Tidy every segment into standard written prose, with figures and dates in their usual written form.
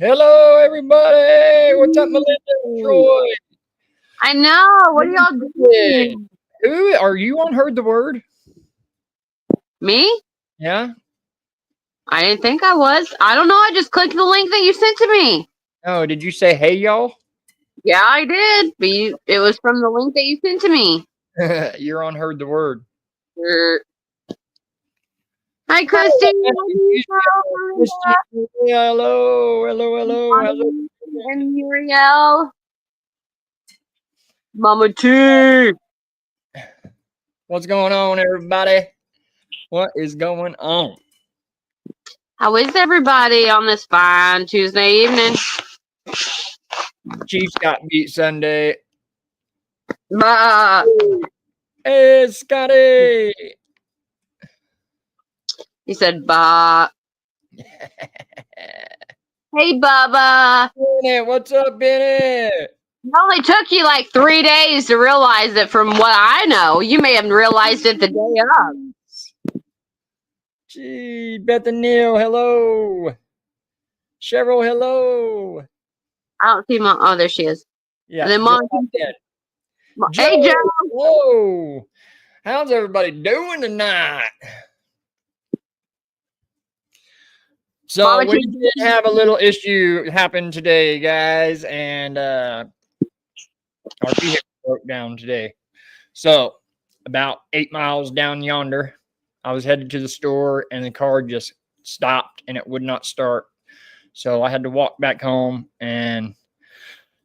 Hello, everybody. What's up, Melinda and Troy? I know. What are y'all Hey, doing? who are you on Heard the Word? Me? Yeah. I didn't think I was. I don't know. I just clicked the link that you sent to me. Oh, did you say hey, y'all? Yeah, I did. But it was from the link that you sent to me. You're on Heard the Word. Er, Hi, Christy. Hello, hello, hello, hello. And Muriel. Mama T. What's going on, everybody? What is going on? How is everybody on this fine Tuesday evening? Chiefs got beat Sunday. Bah. Hey, Scotty. He said, bah. Hey, Bubba. Bennett, what's up, Bennett? It only took you like 3 days to realize it from what I know. You may have realized it the day of. Gee, Bethany, hello. Cheryl, hello. I don't see Mom. Oh, there she is. Yeah. And then Mom. Hey, Joe, Joe. hello. How's everybody doing tonight? So Mama we T- did have a little issue happen today, guys, and our vehicle broke down today. So about 8 miles down yonder, I was headed to the store, and the car just stopped, and it would not start. So I had to walk back home, and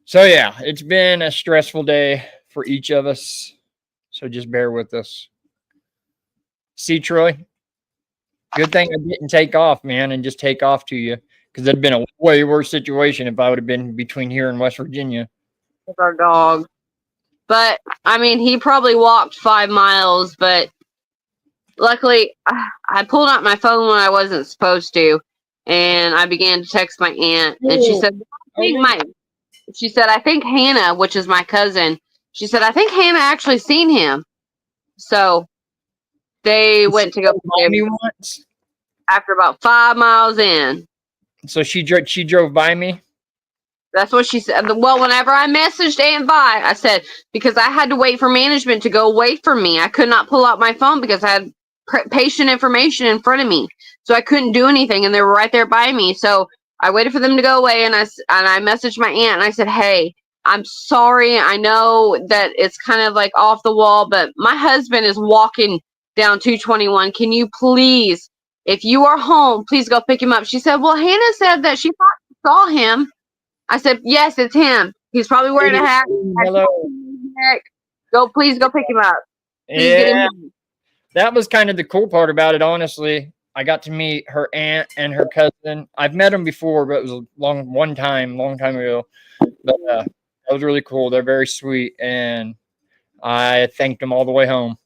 so yeah, it's been a stressful day for each of us. So just bear with us. See, Troy, good thing I didn't take off, man, and just take off to you, because it'd been a way worse situation if I would have been between here and West Virginia. with our dog. But, I mean, he probably walked 5 miles, but luckily, I pulled out my phone when I wasn't supposed to, and I began to text my aunt, and she said, I think Hannah, which is my cousin, she said, I think Hannah actually seen him. So they went to go By me once. after about 5 miles in. So she drove by me. That's what she said. Well, whenever I messaged Aunt Vi, I said, because I had to wait for management to go wait for me. I could not pull out my phone because I had patient information in front of me. So I couldn't do anything, and they were right there by me. So I waited for them to go away, and I messaged my aunt, and I said, hey, I'm sorry. I know that it's kind of like off the wall, but my husband is walking down 221. Can you please, if you are home, please go pick him up? She said, well, Hannah said that she thought she saw him. I said, yes, it's him. He's probably wearing a hat. Hello. Please go pick him up. Please Yeah, get him. that was kind of the cool part about it, honestly. I got to meet her aunt and her cousin. I've met them before, but it was a long time ago. But that was really cool. They're very sweet, and I thanked them all the way home.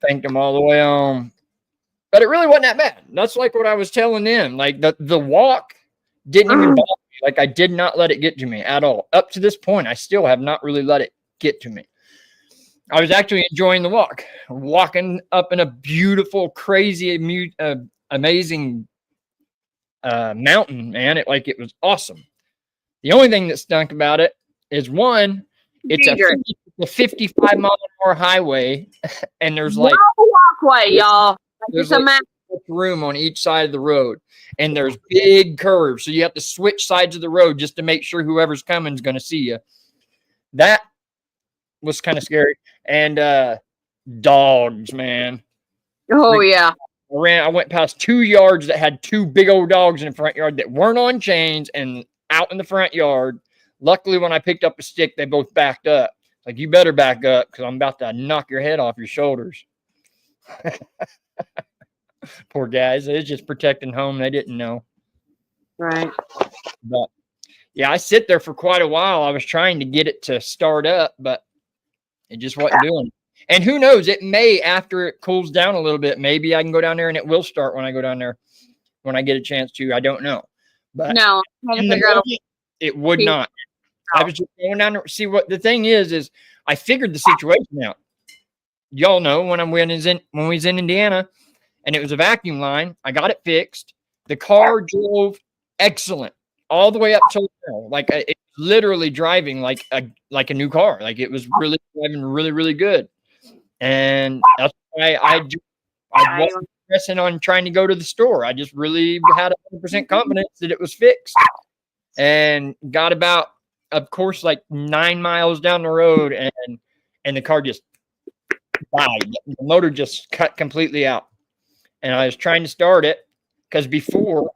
Thanked them all the way home. But it really wasn't that bad. That's like what I was telling them. Like the walk didn't even bother me. Like I did not let it get to me at all. Up to this point, I still have not really let it get to me. I was actually enjoying the walk, walking up in a beautiful, crazy, amazing mountain, man. It was awesome. The only thing that stunk about it is one, it's a 55 mile an hour highway, and there's like walkway, y'all. there's like room on each side of the road, and there's big curves, so you have to switch sides of the road just to make sure whoever's coming is going to see you. That was kind of scary. And dogs, man. Oh yeah. I went past 2 yards that had 2 big old dogs in the front yard that weren't on chains and out in the front yard. Luckily, when I picked up a stick, they both backed up. Like, you better back up because I'm about to knock your head off your shoulders. Poor guys. They was just protecting home. They didn't know. Right. But yeah, I sit there for quite a while. I was trying to get it to start up, but it just wasn't doing it. And who knows? It may, after it cools down a little bit, maybe I can go down there and it will start when I go down there when I get a chance to. I don't know. But no, in the moment, it would not. I was just going down there. See, what the thing is I figured the situation out. Y'all know when we was in Indiana and it was a vacuum line, I got it fixed. The car drove excellent all the way up till now. Like it literally driving like a new car. Like it was really driving really good. And that's why I wasn't stressing on trying to go to the store. I just really had 100% confidence that it was fixed. And got about, of course, like 9 miles down the road, and the car just died. The motor just cut completely out. And I was trying to start it because before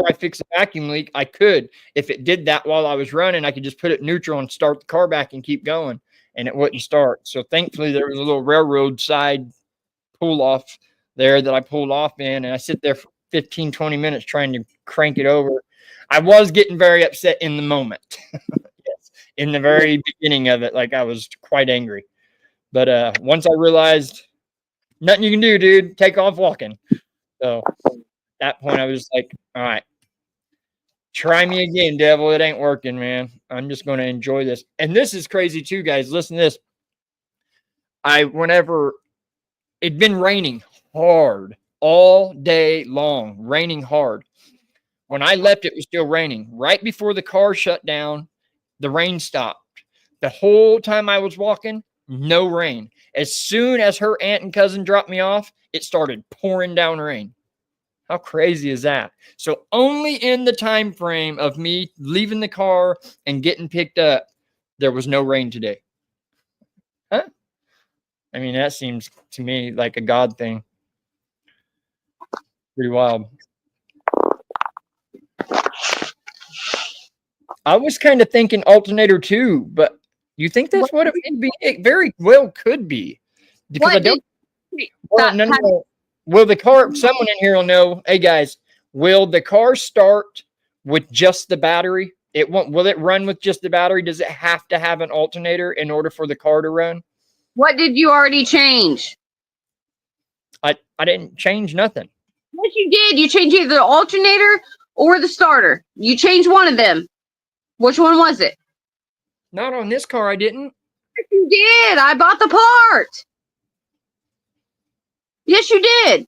I fixed the vacuum leak, I could, if it did that while I was running, I could just put it neutral and start the car back and keep going, and it wouldn't start. So thankfully, there was a little railroad side pull off there that I pulled off in, and I sit there for 15, 20 minutes trying to crank it over. I was getting very upset in the moment. Yes, in the very beginning of it, like I was quite angry. But once I realized nothing you can do, dude, take off walking. So at that point, I was like, all right, try me again, devil. It ain't working, man. I'm just going to enjoy this. And this is crazy too, guys. Listen to this. Whenever it'd been raining hard all day long, raining hard. When I left, it was still raining. Right before the car shut down, the rain stopped. The whole time I was walking, no rain. As soon as her aunt and cousin dropped me off, it started pouring down rain. How crazy is that? So only in the time frame of me leaving the car and getting picked up, there was no rain today. Huh? I mean, that seems to me like a God thing. Pretty wild. I was kind of thinking alternator too, but you think that's what it would be? It very well could be. Because I don't. Well, no. Will the car, someone in here will know, hey guys, will the car start with just the battery? Will it run with just the battery? Does it have to have an alternator in order for the car to run? What did you already change? I didn't change nothing. Yes, you did. You changed either the alternator or the starter. You changed one of them. Which one was it? Not on this car, I didn't. Yes, you did. I bought the part. Yes, you did.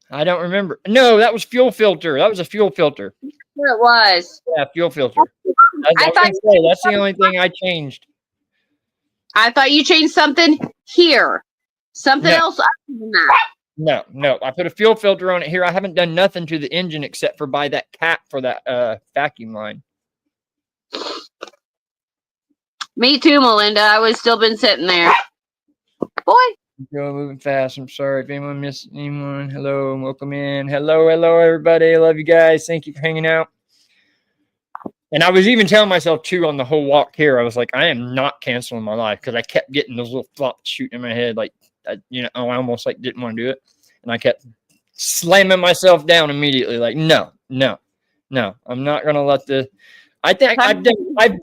I don't remember. No, that was fuel filter. That was a fuel filter. Sure it was. Yeah, fuel filter. That's the only thing I changed. I thought you changed something here. Something else other than that. No. I put a fuel filter on it here. I haven't done nothing to the engine except for buy that cap for that vacuum line. Me too, Melinda. I would still been sitting there. Boy. Go moving fast. I'm sorry if anyone missed anyone. Hello and welcome in. Hello, everybody. I love you guys. Thank you for hanging out. And I was even telling myself too on the whole walk here, I was like, I am not canceling my life because I kept getting those little thoughts shooting in my head, like I almost like didn't want to do it, and I kept slamming myself down immediately, like no, I'm not gonna let the. I think I've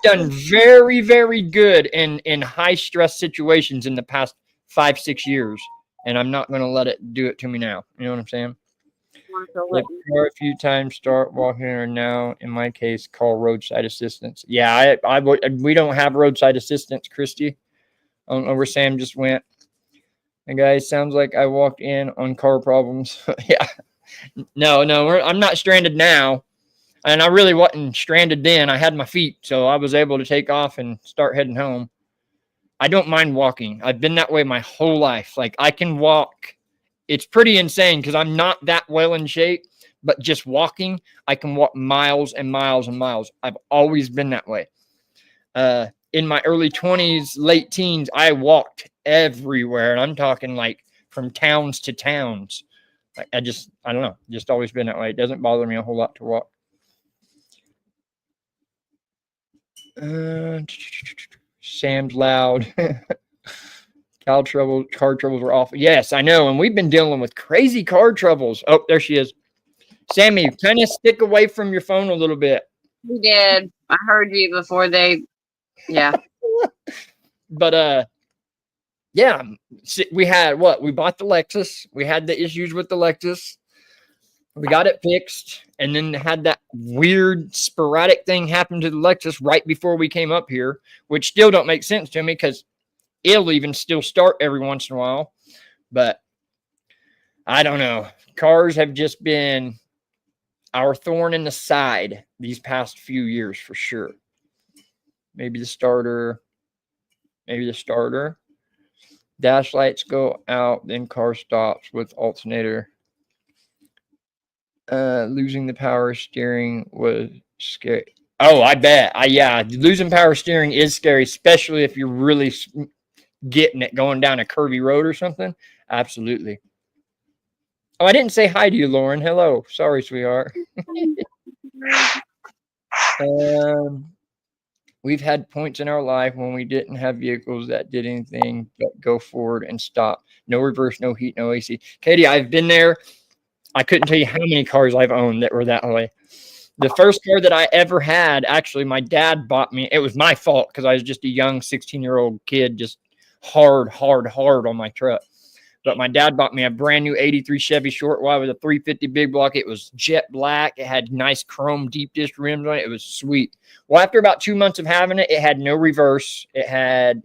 done very, very good in high stress situations in the past 5-6 years, and I'm not gonna let it do it to me now. You know what I'm saying? A few times, start walking, or now in my case, call roadside assistance. Yeah, we don't have roadside assistance, Christy. I don't know where Sam just went. And guys, sounds like I walked in on car problems. Yeah, no, I'm not stranded now, and I really wasn't stranded then. I had my feet, so I was able to take off and start heading home. I don't mind walking. I've been that way my whole life. Like I can walk. It's pretty insane because I'm not that well in shape, but just walking, I can walk miles and miles and miles. I've always been that way. In my early 20s, late teens, I walked everywhere. And I'm talking like from towns to towns. I don't know, just always been that way. It doesn't bother me a whole lot to walk. Sam's loud. Car troubles were awful. Yes, I know. And we've been dealing with crazy car troubles. Oh, there she is. Sammy, kind of stick away from your phone a little bit. We did. I heard you before yeah. But, yeah, we had what? We bought the Lexus. We had the issues with the Lexus. We got it fixed. And then had that weird sporadic thing happen to the Lexus right before we came up here, which still don't make sense to me because it'll even still start every once in a while, but I don't know. Cars have just been, our thorn in the side these past few years for sure. Maybe the starter. Maybe the starter. Dash lights go out, then car stops with alternator. Losing the power steering was scary. Oh, I bet. Yeah, losing power steering is scary, especially if you're really getting it going down a curvy road or something. Absolutely. Oh, I didn't say hi to you, Lauren. Hello. Sorry, sweetheart. We've had points in our life when we didn't have vehicles that did anything but go forward and stop. No reverse, no heat, no AC. Katie, I've been there. I couldn't tell you how many cars I've owned that were that way. The first car that I ever had, actually, my dad bought me. It was my fault because I was just a young 16-year-old kid, just hard on my truck. But my dad bought me a brand new 83 Chevy Short Y with a 350 big block. It was jet black. It had nice chrome deep dish rims on it. It was sweet. Well, after about 2 months of having it, it had no reverse. It had,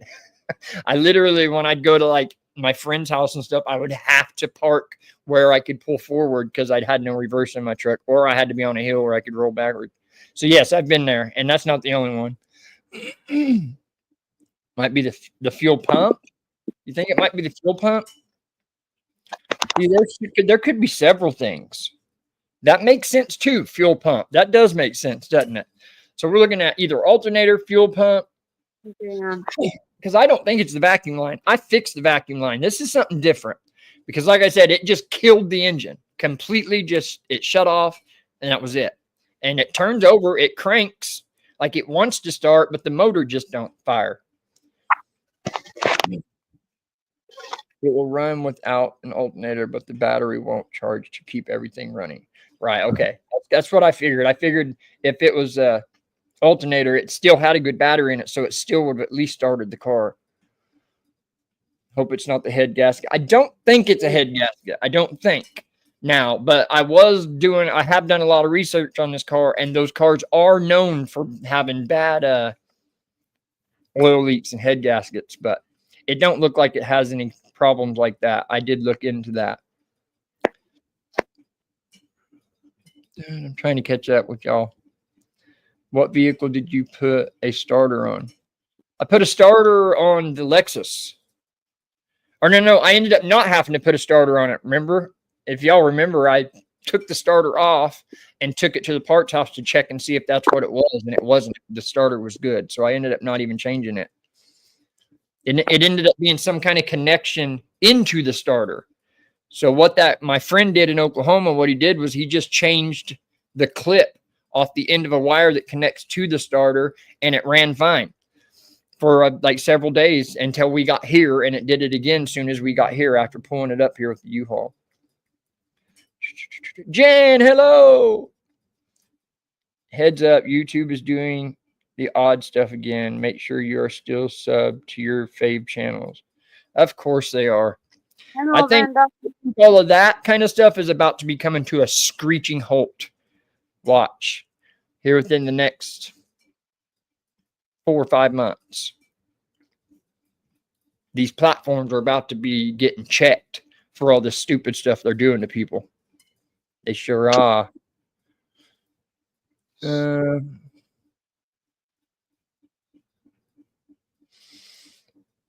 I literally, when I'd go to like my friend's house and stuff, I would have to park where I could pull forward because I'd had no reverse in my truck, or I had to be on a hill where I could roll backward. So yes, I've been there, and that's not the only one. Might be the fuel pump. You think it might be the fuel pump? See, there could be several things. That makes sense too, fuel pump. That does make sense, doesn't it? So we're looking at either alternator, fuel pump. Because I don't think it's the vacuum line. I fixed the vacuum line. This is something different. Because like I said, it just killed the engine. Completely it shut off, and that was it. And it turns over, it cranks like it wants to start, but the motor just don't fire. It will run without an alternator, but the battery won't charge to keep everything running. Right, okay. That's what I figured. I figured if it was a alternator, it still had a good battery in it, so it still would have at least started the car. Hope it's not the head gasket. I don't think it's a head gasket. I don't think now, but I have done a lot of research on this car, and those cars are known for having bad oil leaks and head gaskets, but it don't look like it has any problems like that. I did look into that. I'm trying to catch up with y'all. What vehicle did you put a starter on? I put a starter on the Lexus. Or no, I ended up not having to put a starter on it. Remember? If y'all remember, I took the starter off and took it to the parts house to check and see if that's what it was, and it wasn't. The starter was good, so I ended up not even changing it. It ended up being some kind of connection into the starter. So what my friend did in Oklahoma, what he did was he just changed the clip off the end of a wire that connects to the starter, and it ran fine for like several days until we got here, and it did it again as soon as we got here after pulling it up here with the U-Haul. Jen, hello. Heads up, YouTube is doing the odd stuff again. Make sure you are still subbed to your fave channels. Of course they are. I think all of that kind of stuff is about to be coming to a screeching halt. Watch here within the next 4 or 5 months. These platforms are about to be getting checked for all this stupid stuff they're doing to people. They sure are.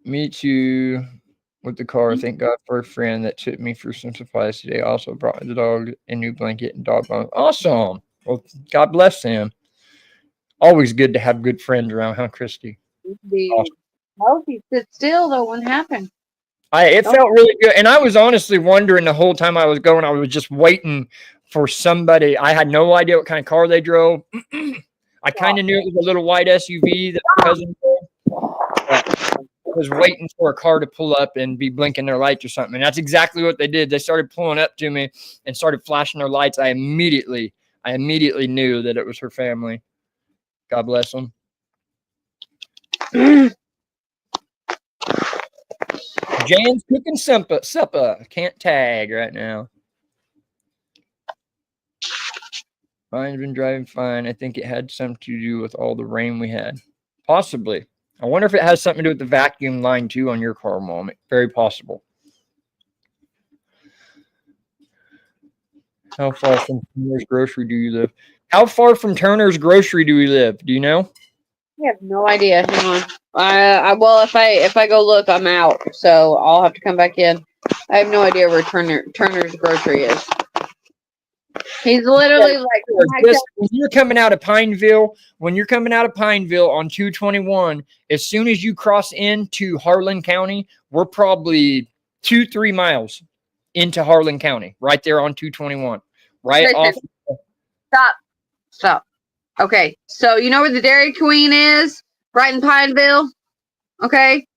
Me too. With the car, thank God for a friend that took me for some supplies today. Also brought the dog a new blanket and dog bones. Awesome. Well, God bless them. Always good to have good friends around, huh, Christy? Awesome. Oh, he stood still though. What happened? It felt really good, and I was honestly wondering the whole time I was going. I was just waiting for somebody. I had no idea what kind of car they drove. I kind of knew it was a little white SUV that my cousin drove. I was waiting for a car to pull up and be blinking their lights or something. And that's exactly what they did. They started pulling up to me and started flashing their lights. I immediately knew that it was her family. God bless them. Jan's cooking supper. Can't tag right now. Mine's been driving fine. I think it had something to do with all the rain we had. Possibly. I wonder if it has something to do with the vacuum line too on your car, Mom. Very possible. How far from Turner's Grocery do you live? How far from Turner's Grocery do we live? Do you know? I have no idea. Hang on. Well, if I go look, I'm out, so I'll have to come back in. I have no idea where Turner's Grocery is. He's literally like Just, when you're coming out of Pineville, on 221, as soon as you cross into Harlan County, we're probably 2-3 miles into Harlan County, right there on 221, right off. Stop. Okay, so you know where the Dairy Queen is, right in Pineville. Okay,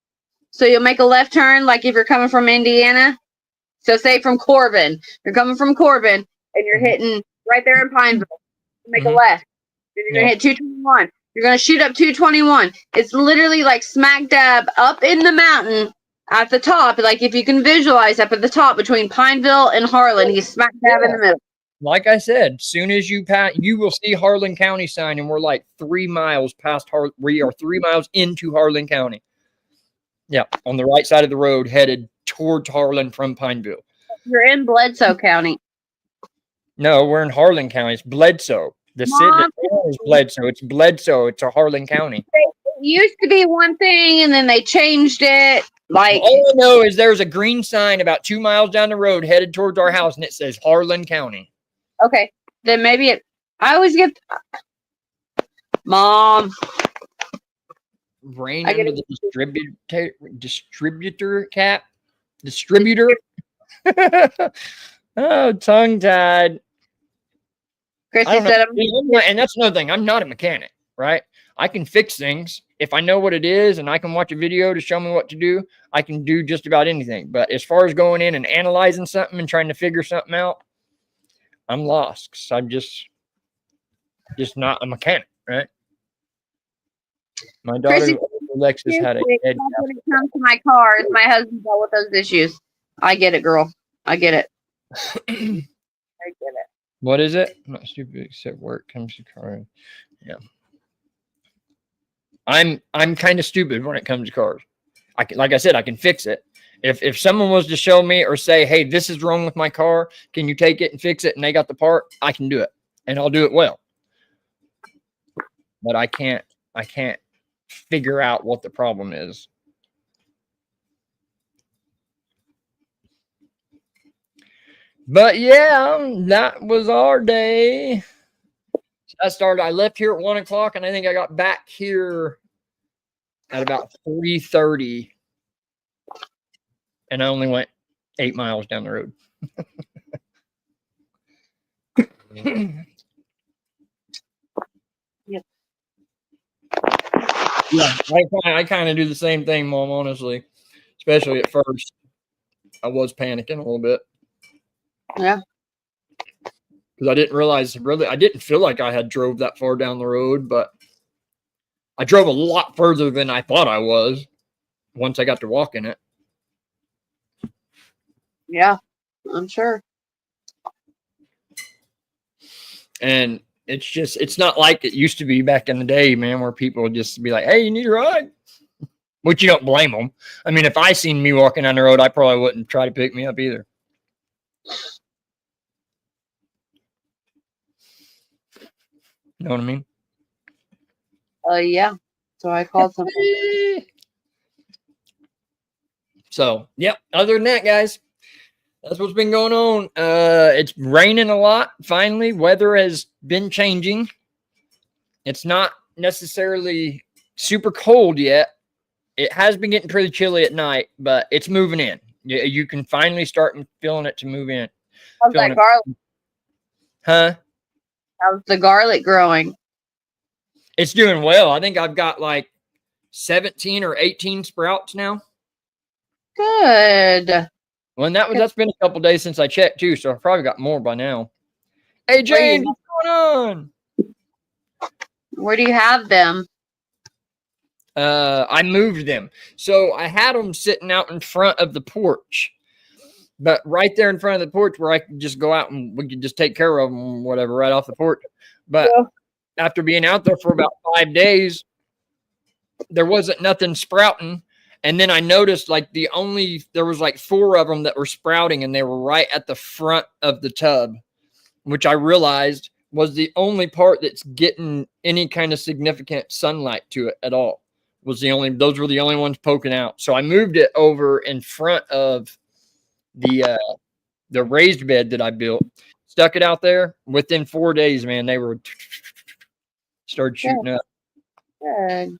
so you'll make a left turn, like if you're coming from Indiana. So say from Corbin, you're coming from Corbin, and you're hitting right there in Pineville. Make a left. Then you're gonna hit 221. You're gonna shoot up 221. It's literally like smack dab up in the mountain at the top. Like if you can visualize up at the top between Pineville and Harlan, he's smack dab in the middle. Like I said, soon as you pass, you will see Harlan County sign, and we're like 3 miles past we are 3 miles into Harlan County. Yeah, on the right side of the road, headed towards Harlan from Pineville. You're in Bledsoe County. No, we're in Harlan County. It's Bledsoe. The city is Bledsoe. It's Bledsoe. It's a Harlan County. It used to be one thing, and then they changed it. Like all I know is there's a green sign about 2 miles down the road headed towards our house, and it says Harlan County. Okay, then maybe it. I always get Mom. Rain under the distributor cap. Distributor. Oh, tongue tied. Chrissy said, and that's another thing. I'm not a mechanic, right? I can fix things if I know what it is, and I can watch a video to show me what to do. I can do just about anything. But as far as going in and analyzing something and trying to figure something out, I'm lost because I'm just not a mechanic, right? My daughter Alexis had a head. When it comes to my cars, my husband dealt with those issues. I get it, girl. I get it. I get it. What is it? I'm not stupid except work comes to cars. Yeah. I'm kind of stupid when it comes to cars. Like I said, I can fix it. If someone was to show me or say, hey, this is wrong with my car, can you take it and fix it? And they got the part, I can do it. And I'll do it well. But I can't figure out what the problem is. But yeah, that was our day. I left here at 1 o'clock, and I think I got back here at about 3:30. And I only went 8 miles down the road. Yep. Yeah, I kind of do the same thing, Mom, honestly. Especially at first. I was panicking a little bit. Yeah. Because I didn't realize, I didn't feel like I had drove that far down the road, but I drove a lot further than I thought I was once I got to walking it. Yeah, I'm sure. And it's not like it used to be back in the day, man, where people would just be like, hey, you need a ride? Which you don't blame them. I mean, if I seen me walking down the road, I probably wouldn't try to pick me up either. You know what I mean? Yeah. So I called something. So, yep. Other than that, guys, that's what's been going on. It's raining a lot. Finally, weather has been changing. It's not necessarily super cold yet. It has been getting pretty chilly at night, but it's moving in. You can finally start feeling it to move in. How's that garlic? Huh? How's the garlic growing? It's doing well. I think I've got like 17 or 18 sprouts now. Good. Well, that's been a couple days since I checked too, so I've probably got more by now. Hey, Jane, what's going on? Where do you have them? I moved them. So I had them sitting out in front of the porch. But right there in front of the porch where I could just go out and we could just take care of them, whatever, right off the porch. But after being out there for about 5 days, there wasn't nothing sprouting. And then I noticed there was like 4 of them that were sprouting, and they were right at the front of the tub. which I realized was the only part that's getting any kind of significant sunlight to it at all. Those were the only ones poking out. So I moved it over in front of the raised bed that I built, stuck it out there. Within 4 days, man, they were started shooting up. Good.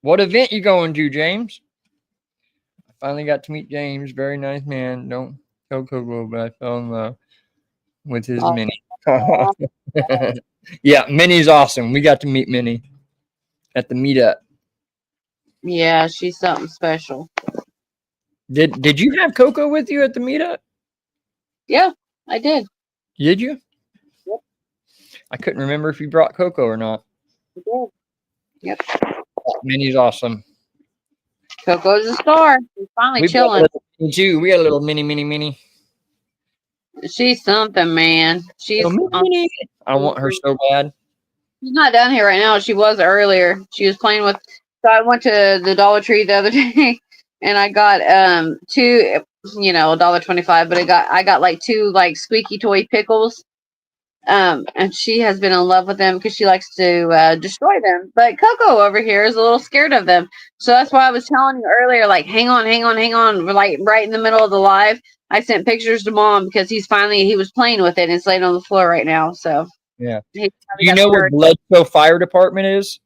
What event you going to, James? I finally got to meet James. Very nice man. Don't tell Coco, but I fell in love with his Minnie. Yeah, Minnie's awesome. We got to meet Minnie at the meetup. Yeah, she's something special. Did you have Coco with you at the meetup? Yeah, I did. Did you? Yep. I couldn't remember if you brought Coco or not. I did. Yep. Minnie's awesome. Coco's a star. She's finally chilling. We got a little mini. She's something, man. She's mini. I want her so bad. She's not down here right now. She was earlier. She was playing with. So I went to the Dollar Tree the other day, and I got two, $1.25, but I got like two like squeaky toy pickles. And she has been in love with them because she likes to destroy them. But Coco over here is a little scared of them. So that's why I was telling you earlier, like, hang on. We're like right in the middle of the live. I sent pictures to Mom because he was playing with it and it's laying on the floor right now. So yeah. You know what Bledsoe Fire Department is?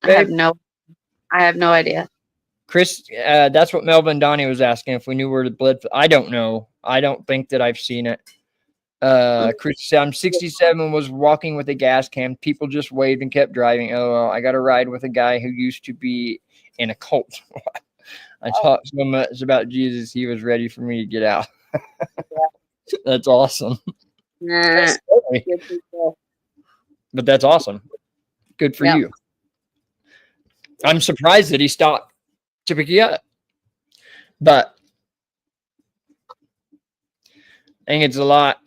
Babe? I have no idea. Chris, that's what Melvin Donnie was asking if we knew where the Bledsoe. I don't know. I don't think that I've seen it. Chris said, I'm 67, was walking with a gas can. People just waved and kept driving. Oh, well, I got a ride with a guy who used to be in a cult. I talked so much about Jesus, he was ready for me to get out. That's awesome. Nah. But that's awesome. Good for you. I'm surprised that he stopped to pick you up. But I think it's a lot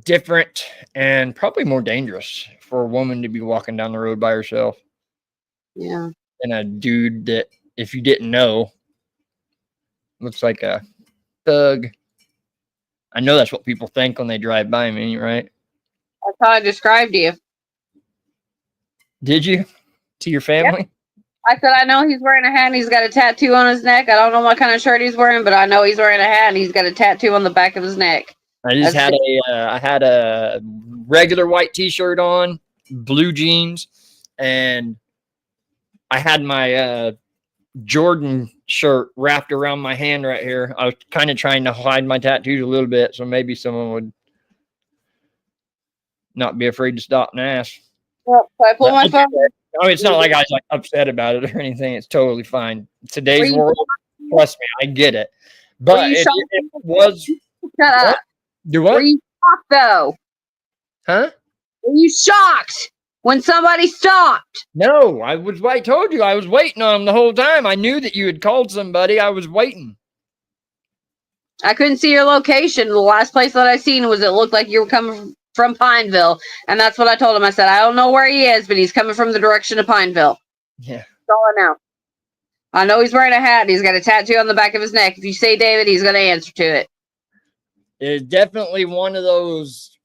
different and probably more dangerous for a woman to be walking down the road by herself. Yeah. And a dude that, if you didn't know, looks like a thug. I know that's what people think when they drive by me, right? That's how I described you. Did you? To your family? Yep. I said, I know he's wearing a hat and he's got a tattoo on his neck. I don't know what kind of shirt he's wearing, but I know he's wearing a hat and he's got a tattoo on the back of his neck. I had a regular white t-shirt on, blue jeans, and I had my Jordan shirt wrapped around my hand right here. I was kind of trying to hide my tattoos a little bit, so maybe someone would not be afraid to stop and ask. Well, so I pull my phone. I mean, it's not like I was like upset about it or anything. It's totally fine. Today's world, trust me, I get it. But it was. Shut up. Do what? Were you shocked though? Huh? Were you shocked when somebody stopped? No, I told you I was waiting on him the whole time. I knew that you had called somebody. I was waiting. I couldn't see your location. The last place that I seen was it looked like you were coming from Pineville, and that's what I told him. I said, I don't know where he is, but he's coming from the direction of Pineville. Yeah. That's all I know. I know he's wearing a hat and he's got a tattoo on the back of his neck. If you say David, he's going to answer to it. It's definitely one of those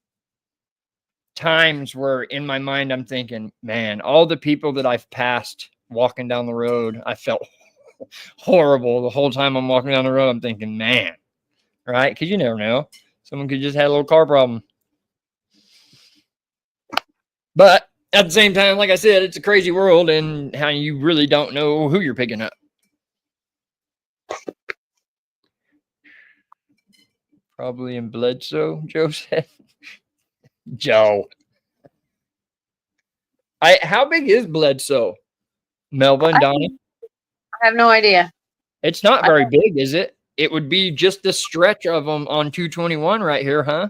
times where in my mind I'm thinking, man, all the people that I've passed walking down the road, I felt horrible the whole time I'm walking down the road. I'm thinking, man, right? Because you never know. Someone could just have a little car problem. But at the same time, like I said, it's a crazy world and how you really don't know who you're picking up. Probably in Bledsoe, Joe said. Joe. How big is Bledsoe? Melvin, Donnie? I have no idea. It's not very big, is it? It would be just the stretch of them on 221 right here, huh?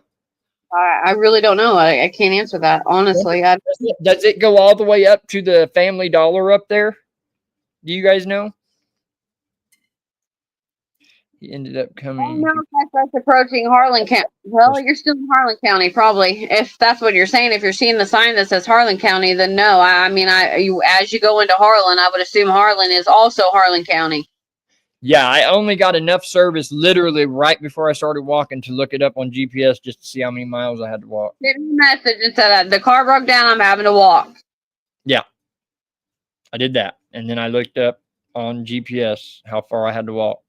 I really don't know. I can't answer that, honestly. Does it go all the way up to the Family Dollar up there? Do you guys know? He ended up coming. No, that's approaching Harlan County. Well, you're still in Harlan County, probably. If that's what you're saying, if you're seeing the sign that says Harlan County, then no. I mean, as you go into Harlan, I would assume Harlan is also Harlan County. Yeah, I only got enough service literally right before I started walking to look it up on GPS just to see how many miles I had to walk. Send me a message and said the car broke down. I'm having to walk. Yeah, I did that. And then I looked up on GPS how far I had to walk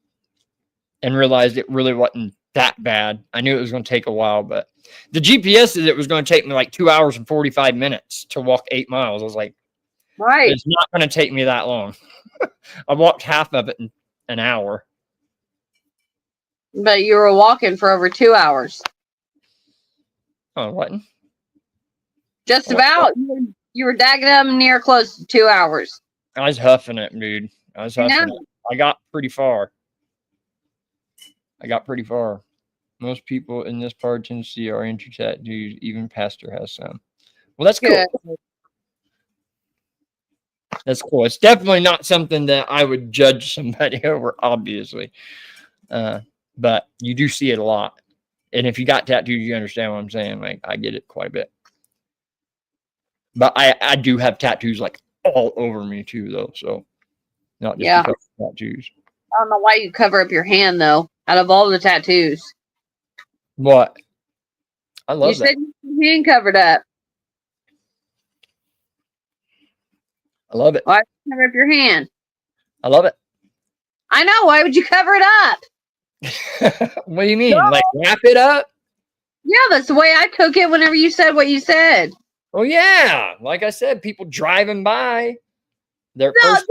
and realized it really wasn't that bad. I knew it was going to take a while, but the GPS said it was going to take me like 2 hours and 45 minutes to walk 8 miles. I was like, Right. it's not going to take me that long. I walked half of it in an hour. But you were walking for over 2 hours. Oh, what? Just about. You were dagging them near close to 2 hours. I was huffing it, dude. I was huffing it. I got pretty far. Most people in this part of Tennessee are into tattoos. Even Pastor has some. Well, that's cool. Good. That's cool. It's definitely not something that I would judge somebody over, obviously. But you do see it a lot. And if you got tattoos, you understand what I'm saying. Like, I get it quite a bit. But I do have tattoos like all over me too, though. So not just because of tattoos. I don't know why you cover up your hand though. Out of all the tattoos, what? I love you said your hand covered up. I love it. Why would you cover up your hand? I love it. I know. Why would you cover it up? What do you mean? Like wrap it up? Yeah, that's the way I took it. Whenever you said what you said. Oh yeah, like I said, people driving by. Their first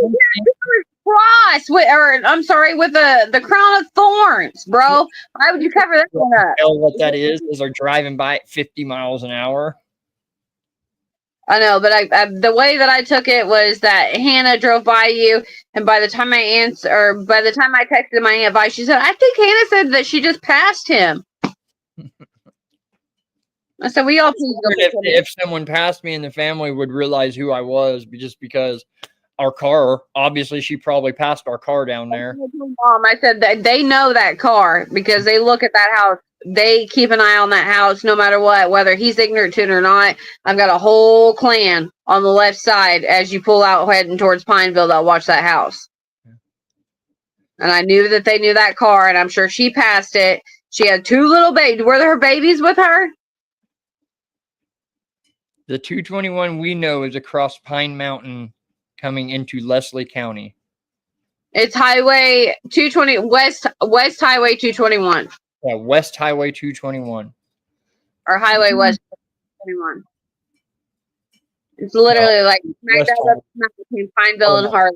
cross with, or I'm sorry, with the crown of thorns, bro. Why would you cover that one up? What that is they're driving by at 50 miles an hour. I know, but I the way that I took it was that Hannah drove by you, and by the time I texted my Aunt Vi, she said, I think Hannah said that she just passed him. I said, we all if someone passed me in the family would realize who I was just because our car, obviously she probably passed our car down there. Mom, I said that they know that car because they look at that house. They keep an eye on that house no matter what, whether he's ignorant to it or not. I've got a whole clan on the left side as you pull out heading towards Pineville that'll watch that house. And I knew that they knew that car, and I'm sure she passed it. She had 2 little babies. Were her babies with her? The 221 we know is across Pine Mountain coming into Leslie County. It's Highway 220 West Highway 221. Yeah, West Highway 221. Or Highway West 221. It's literally like between Pineville and Harlan.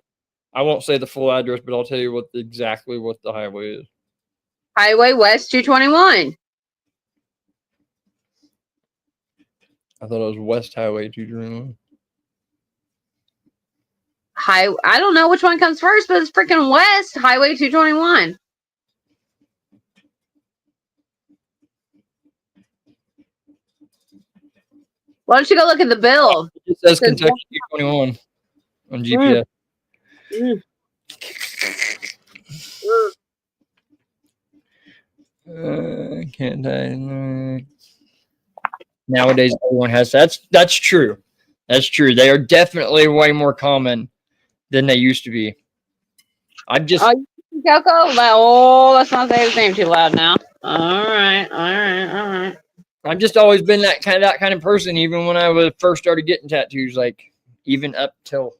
I won't say the full address, but I'll tell you exactly what the highway is. Highway West 221. I thought it was West Highway 221. I don't know which one comes first, but it's freaking West Highway 221. Why don't you go look at the bill? It says Kentucky 221 on GPS. Can't I? Nowadays, everyone has that's true. That's true. They are definitely way more common than they used to be. I'm just Coco. Let's not say his name too loud now. All right. I've just always been that kind of person. Even when I first started getting tattoos, like even up till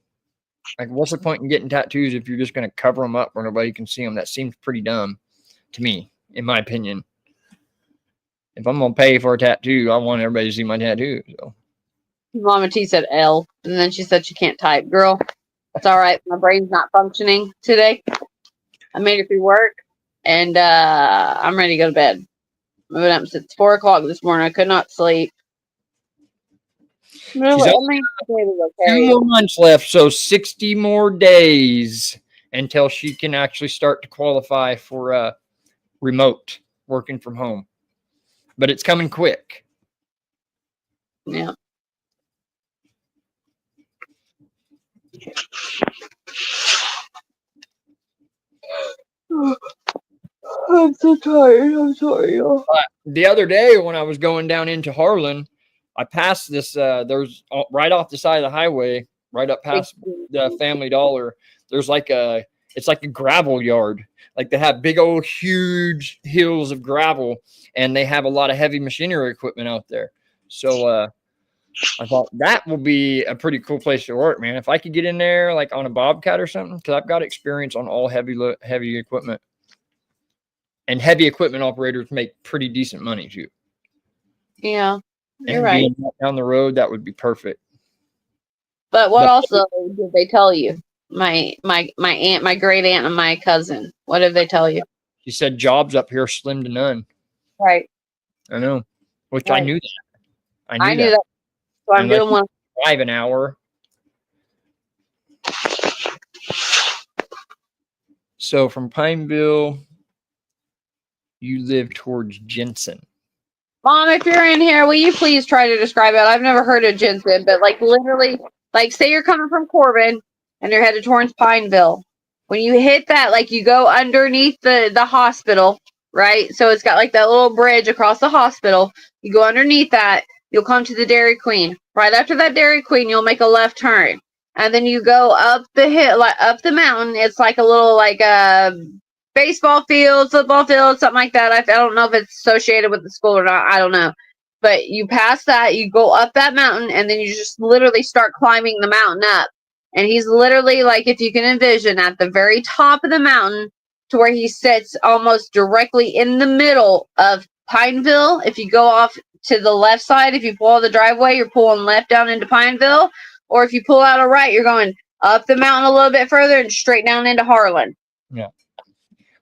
like, what's the point in getting tattoos if you're just going to cover them up where nobody can see them? That seems pretty dumb to me, in my opinion. If I'm going to pay for a tattoo, I want everybody to see my tattoo. So. Mama T said L, and then she said she can't type. Girl, it's all right. My brain's not functioning today. I made it through work, and I'm ready to go to bed. Moving up since 4 o'clock this morning. I could not sleep. She's 2 more months left, so 60 more days until she can actually start to qualify for remote working from home. But it's coming quick. Yeah. I'm so tired. I'm sorry, y'all. The other day when I was going down into Harlan, I passed this. There's right off the side of the highway, right up past the Family Dollar. There's like a It's like a gravel yard. Like they have big old huge hills of gravel, and they have a lot of heavy machinery equipment out there. So I thought that will be a pretty cool place to work, man. If I could get in there like on a Bobcat or something, because I've got experience on all heavy equipment, and heavy equipment operators make pretty decent money too. Yeah, you're And right. being down the road, that would be perfect. But what But also did they tell you? My aunt, my great aunt, and my cousin. What did they tell you? she said jobs up here are slim to none. Right. I know, which I Right. knew that. I knew that. So I'm Unless doing one. you drive an hour. So from Pineville, you live towards Jensen. Mom, if you're in here, will you please try to describe it? I've never heard of Jensen, but like literally, like say you're coming from Corbin and you're headed towards Pineville. When you hit that, like you go underneath the hospital, right? So it's got like that little bridge across the hospital. You go underneath that, you'll come to the Dairy Queen. Right after that Dairy Queen, you'll make a left turn. And then you go up the hill, like up the mountain. It's like a little like baseball field, football field, something like that. I don't know if it's associated with the school or not. I don't know. But you pass that, you go up that mountain, and then you just literally start climbing the mountain up. And he's literally like, if you can envision, at the very top of the mountain to where he sits almost directly in the middle of Pineville. If you go off to the left side, if you pull out the driveway, you're pulling left down into Pineville. Or if you pull out a right, you're going up the mountain a little bit further and straight down into Harlan. Yeah.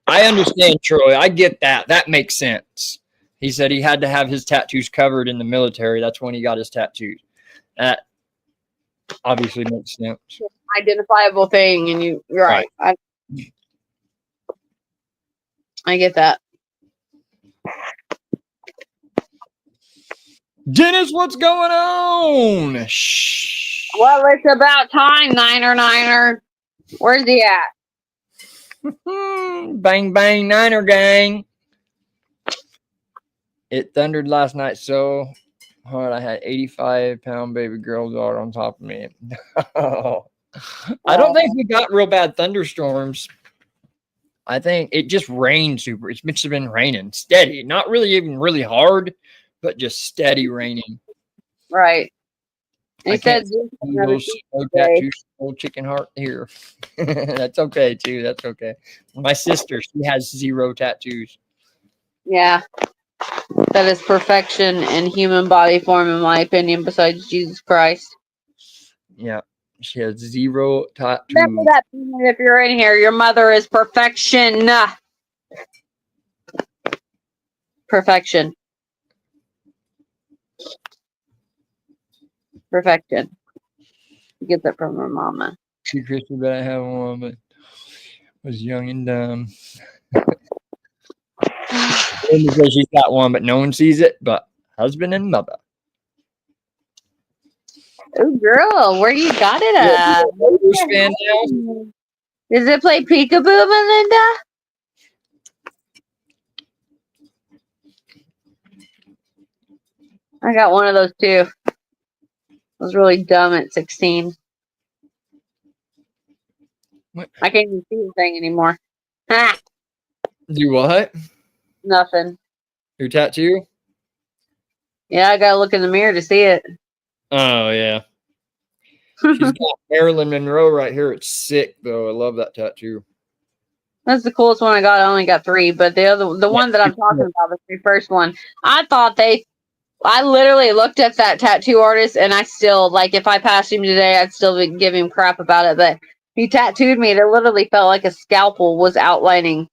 I understand, Troy. I get that. That makes sense. He said he had to have his tattoos covered in the military. That's when he got his tattoos. That obviously makes sense. Identifiable thing, and you're right. I get that. Dennis, what's going on? Shh. Well, it's about time, Niner. Where's he at? Bang, bang, Niner gang. It thundered last night so hard I had 85-pound baby girl daughter on top of me. I don't think we got real bad thunderstorms. I think it just rained super. It's just been raining steady. Not really even really hard, but just steady raining. Right. He said old chicken heart here. That's okay too. That's okay. My sister, she has 0 tattoos. Yeah. That is perfection in human body form, in my opinion, besides Jesus Christ. Yeah. She has 0 tattoos. Remember that if you're in here. Your mother is perfection. Perfection. Perfection. Get that from her mama. She Christian, but I have one, but was young and dumb. Because she's got one, but no one sees it, but husband and mother. Oh, girl, where you got it at? Does it play peekaboo, Melinda? I got one of those too. I was really dumb at 16. What? I can't even see the thing anymore. Ha! Do what? Nothing. Your tattoo? Yeah, I gotta look in the mirror to see it. Oh, yeah. She's got Marilyn Monroe right here. It's sick, though. I love that tattoo. That's the coolest one I got. I only got 3, but the one that I'm talking about, the very first one, I literally looked at that tattoo artist, and I still, like, if I passed him today, I'd still give him crap about it, but he tattooed me, and it literally felt like a scalpel was outlining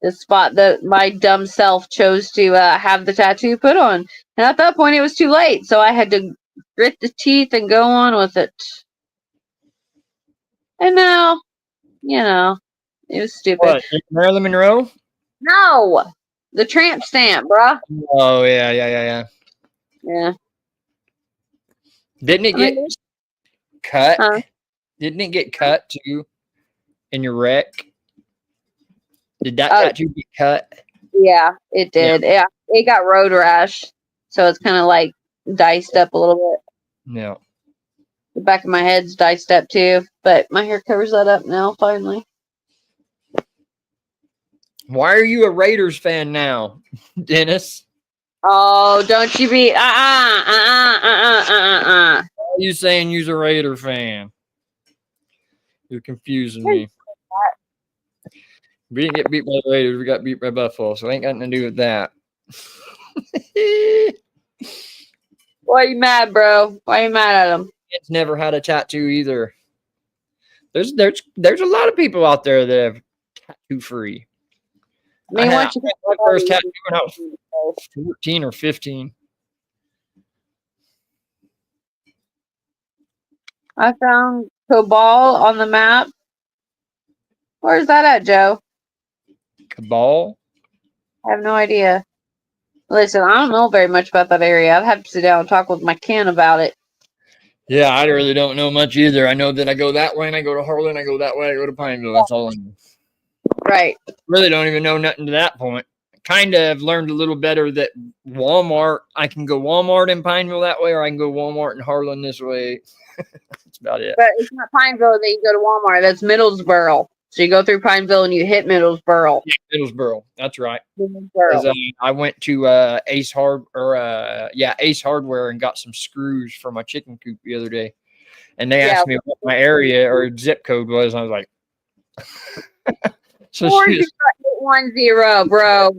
the spot that my dumb self chose to have the tattoo put on. And at that point, it was too late, so I had to grit the teeth and go on with it. And now, it was stupid. What? Marilyn Monroe? No! The tramp stamp, bruh. Oh, yeah. Yeah. Didn't it get cut? Huh? Didn't it get cut, too, in your wreck? Did that tattoo get cut? Yeah, it did. Yeah, it got road rash, so it's kind of like diced up a little bit. No. The back of my head's diced up too, but my hair covers that up now. Finally. Why are you a Raiders fan now, Dennis? Oh, don't you be Why are you saying you're a Raider fan? You're confusing me. We didn't get beat by the Raiders. We got beat by Buffalo, so it ain't got nothing to do with that. Why are you mad, bro? Why are you mad at him? It's never had a tattoo either. There's a lot of people out there that have tattoo free. I mean, I had my first tattoo when I was 14 or 15. I found Cabal on the map. Where's that at, Joe? Cabal? I have no idea. Listen, I don't know very much about that area. I'd have to sit down and talk with my kin about it. Yeah, I really don't know much either. I know that I go that way and I go to Harlan, I go that way, I go to Pineville. That's all I know. Right. Really don't even know nothing to that point. Kind of learned a little better that Walmart, I can go Walmart in Pineville that way, or I can go Walmart in Harlan this way. That's about it. But it's not Pineville that you go to Walmart. That's Middlesboro. So you go through Pineville and you hit Middlesboro. Yeah, Middlesboro. That's right. Middlesboro. I went to Ace Hardware and got some screws for my chicken coop the other day, and they asked me what my area or zip code was. And I was like, so 40810, bro.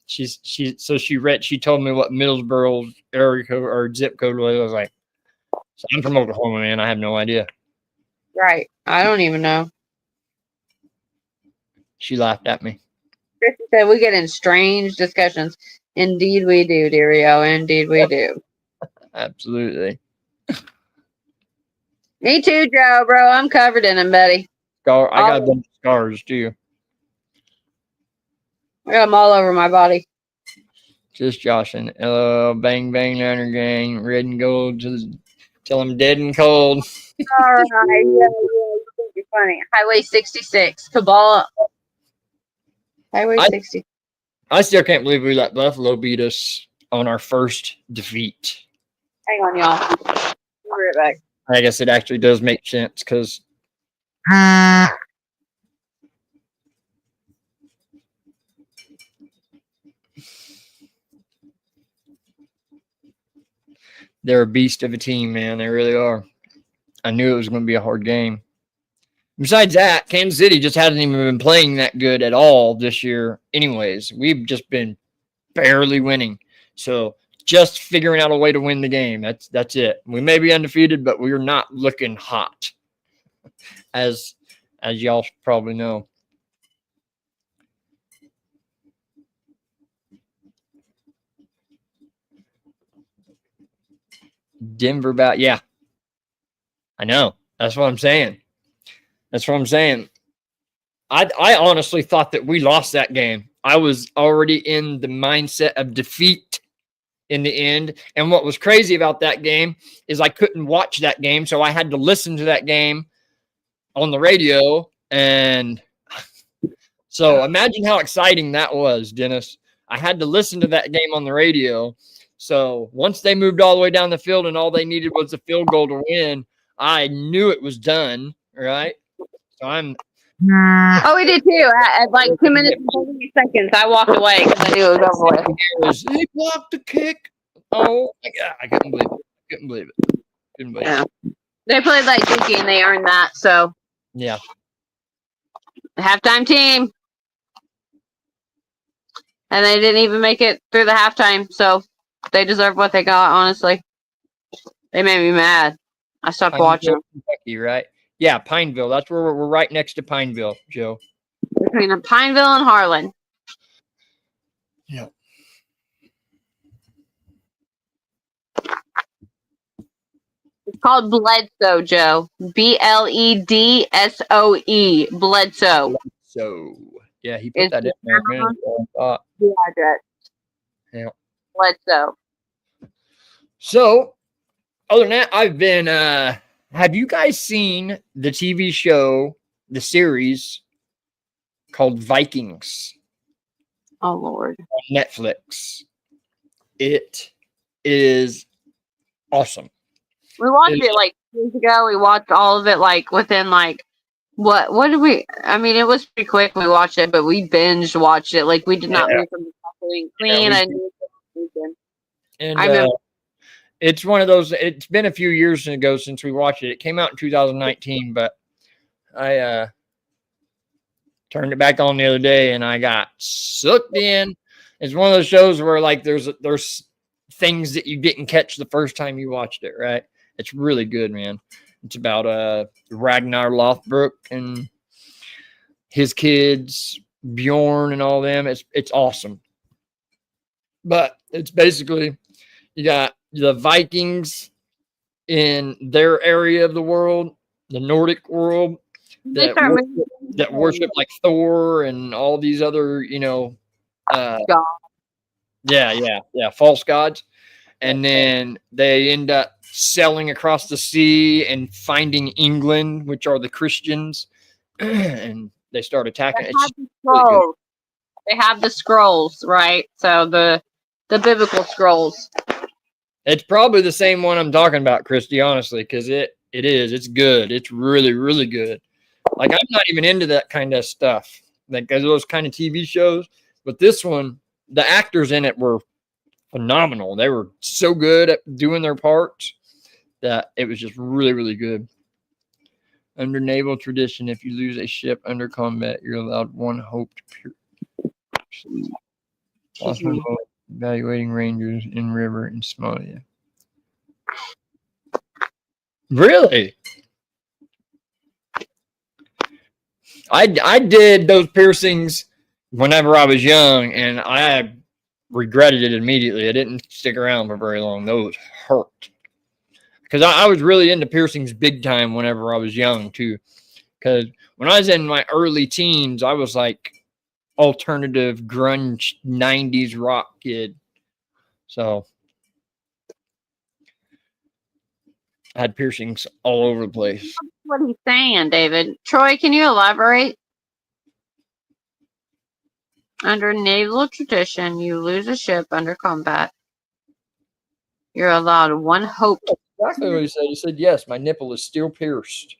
She told me what Middlesboro's area code or zip code was. I was like, so I'm from Oklahoma, man. I have no idea. Right. I don't even know. She laughed at me. Christy said we get in strange discussions. Indeed we do, deario. Indeed we do. Absolutely. Me too, Joe, bro. I'm covered in them, buddy. I got a bunch of scars too. I got them all over my body. Just joshing. Bang bang Niner gang, red and gold till I'm dead and cold. All right, yeah, you think you're funny. Highway 66, Cabal. Highway 60. I still can't believe we let Buffalo beat us on our first defeat. Hang on, y'all. I'll be right back. I guess it actually does make sense because they're a beast of a team, man. They really are. I knew it was going to be a hard game. Besides that, Kansas City just hasn't even been playing that good at all this year anyways. We've just been barely winning. So just figuring out a way to win the game. That's it. We may be undefeated, but we're not looking hot, as y'all probably know. Denver yeah. I know. That's what I'm saying. I honestly thought that we lost that game. I was already in the mindset of defeat in the end. And what was crazy about that game is I couldn't watch that game, so I had to listen to that game on the radio. And so imagine how exciting that was, Dennis. I had to listen to that game on the radio. So once they moved all the way down the field and all they needed was a field goal to win, I knew it was done, right? So Oh, we did too. At like 2 minutes and 30 seconds, I walked away because I knew it was over with. He blocked the kick. Oh my God, I couldn't believe it. Yeah. They played like Dookie and they earned that. So yeah, halftime team, and they didn't even make it through the halftime. So they deserve what they got. Honestly, they made me mad. I stopped watching. Kentucky, right? Yeah, Pineville. That's where we're right next to Pineville, Joe. Between Pineville and Harlan. Yeah. It's called Bledsoe, Joe. Bledsoe. Bledsoe. So yeah, he put that in there. Man, yeah. Bledsoe. So, other than that, I've been. Have you guys seen the TV show, the series called Vikings? Oh Lord. On Netflix. It is awesome. We watched it like Years ago, we watched all of it like within like what did we? I mean, it was pretty quick when we watched it, but we binge watched it. Like we did not Yeah, leave from the clean. yeah, Clean. I knew it. and I remember. it's one of those. It's been a few years ago since we watched it. It came out in 2019, but I turned it back on the other day and I got sucked in. It's one of those shows where like there's things that you didn't catch the first time you watched it, right? It's really good, man. It's about Ragnar Lothbrok and his kids, Bjorn and all them. It's awesome. But it's basically you got the Vikings in their area of the world, the Nordic world, that worship like Thor and all these other, false gods. And then they end up sailing across the sea and finding England, which are the Christians, and they start attacking. They have the scrolls, right? So the biblical scrolls. It's probably the same one I'm talking about, Christy, honestly, because it's good. It's really, really good. Like, I'm not even into that kind of stuff, like those kind of TV shows. But this one, the actors in it were phenomenal. They were so good at doing their parts that it was just really, really good. Under naval tradition, if you lose a ship under combat, you're allowed one hope to evaluating rangers in river in Somalia. Really? I did those piercings whenever I was young, and I regretted it immediately. I didn't stick around for very long. Those hurt. Because I was really into piercings big time whenever I was young, too. Because when I was in my early teens, I was like alternative grunge 90s rock kid. So I had piercings all over the place. What he's saying, David. Troy, can you elaborate? Under naval tradition, you lose a ship under combat. You're allowed one hope. That's exactly what he said. He said, yes, my nipple is still pierced.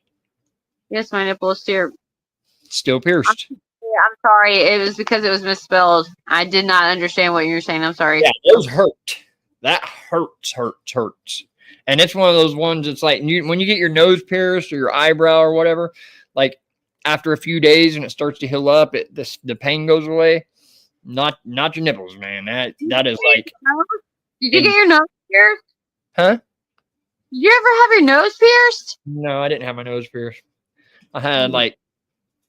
Yes, my nipple is still pierced. I'm sorry. It was because it was misspelled. I did not understand what you were saying. I'm sorry. Yeah, those hurt. That hurts. And it's one of those ones that's like when you get your nose pierced or your eyebrow or whatever, like after a few days and it starts to heal up, the pain goes away. Not your nipples, man. That is like. Did you get your nose pierced? Huh? Did you ever have your nose pierced? No, I didn't have my nose pierced. I had like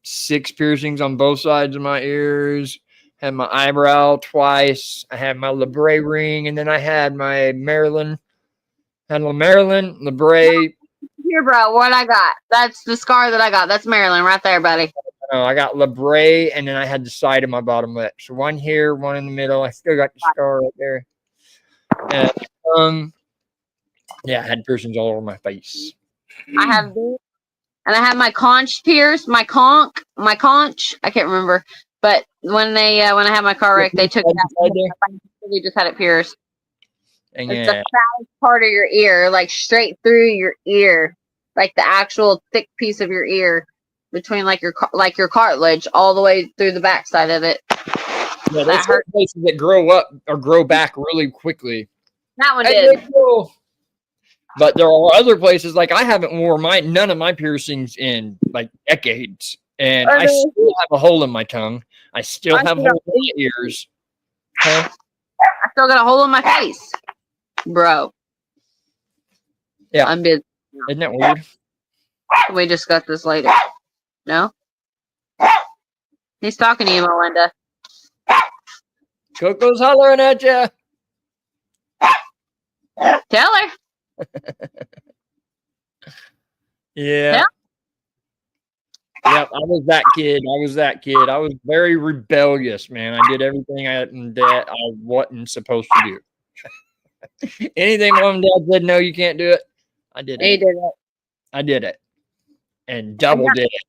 6 piercings on both sides of my ears. Had my eyebrow twice. I had my labret ring, and then I had my Maryland. Had a Maryland labret. Here, bro, what I got? That's the scar that I got. That's Maryland right there, buddy. I got labret, and then I had the side of my bottom lip. So one here, one in the middle. I still got the scar right there. And yeah, I had piercings all over my face. I have these, and I have my conch pierced. My conch. I can't remember, but when I had my car wreck, they took it out. They just had it pierced. And it's the fattest part of your ear, like straight through your ear, like the actual thick piece of your ear, between like your cartilage, all the way through the backside of it. Yeah, there's certain places that grow up or grow back really quickly. That one did. But there are other places, like I haven't worn none of my piercings in like decades. And I still have a hole in my tongue. I still have holes in my ears. Huh? I still got a hole in my face. Bro. Yeah. I'm busy. Isn't that weird? Can we discuss this later? No? He's talking to you, Melinda. Coco's hollering at you. Tell her. Yeah. Yep, I was that kid. I was very rebellious, man. I did everything that I wasn't supposed to do. Anything mom and dad said, no, you can't do it. I did it. He did it. I did it. And double did it.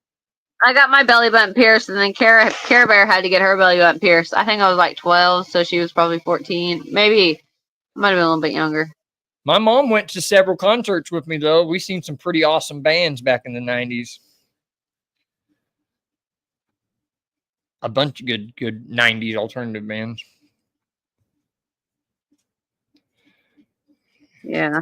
I got my belly button pierced, and then Cara Bear had to get her belly button pierced. I think I was like 12, so she was probably 14. Maybe I might have been a little bit younger. My mom went to several concerts with me, though. We seen some pretty awesome bands back in the 90s. A bunch of good 90s alternative bands. Yeah.